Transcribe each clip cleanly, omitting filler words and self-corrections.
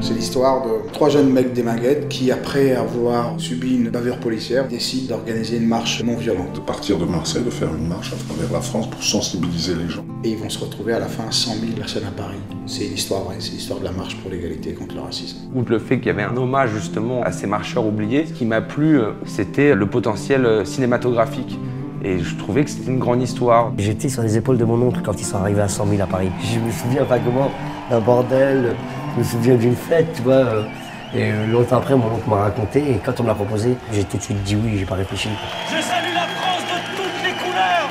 C'est l'histoire de 3 jeunes mecs démaguettes qui, après avoir subi une bavure policière, décident d'organiser une marche non violente. De partir de Marseille, de faire une marche à travers la France pour sensibiliser les gens. Et ils vont se retrouver à la fin 100 000 personnes à Paris. C'est l'histoire vraie, c'est l'histoire de la marche pour l'égalité contre le racisme. Outre le fait qu'il y avait un hommage justement à ces marcheurs oubliés, ce qui m'a plu, c'était le potentiel cinématographique. Et je trouvais que c'était une grande histoire. J'étais sur les épaules de mon oncle quand ils sont arrivés à 100 000 à Paris. Je me souviens vaguement d'un bordel, je me souviens d'une fête, tu vois. Et longtemps après, mon oncle m'a raconté, et quand on me l'a proposé, j'ai tout de suite dit oui, j'ai pas réfléchi. Je salue la France de toutes les couleurs!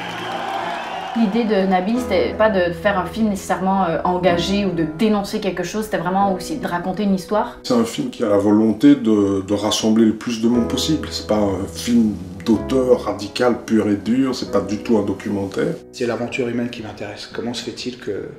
L'idée de Nabil, c'était pas de faire un film nécessairement engagé ou de dénoncer quelque chose, c'était vraiment aussi de raconter une histoire. C'est un film qui a la volonté de rassembler le plus de monde possible. C'est pas un film d'auteur radical, pur et dur, c'est pas du tout un documentaire. C'est l'aventure humaine qui m'intéresse. Comment se fait-il que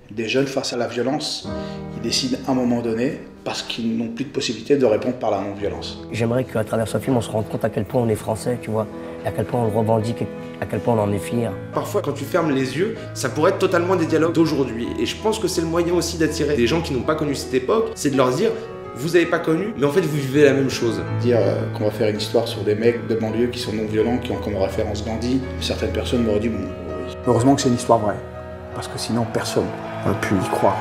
des jeunes face à la violence, ils décident à un moment donné, parce qu'ils n'ont plus de possibilité de répondre par la non-violence. J'aimerais qu'à travers ce film, on se rende compte à quel point on est français, tu vois, à quel point on le revendique, à quel point on en est fier. Parfois, quand tu fermes les yeux, ça pourrait être totalement des dialogues d'aujourd'hui. Et je pense que c'est le moyen aussi d'attirer des gens qui n'ont pas connu cette époque, c'est de leur dire vous n'avez pas connu, mais en fait vous vivez la même chose. Dire qu'on va faire une histoire sur des mecs de banlieue qui sont non-violents, qui ont comme référence Gandhi, certaines personnes m'auraient dit bon, oui. Heureusement que c'est une histoire vraie, parce que sinon personne n'aurait pu y croire.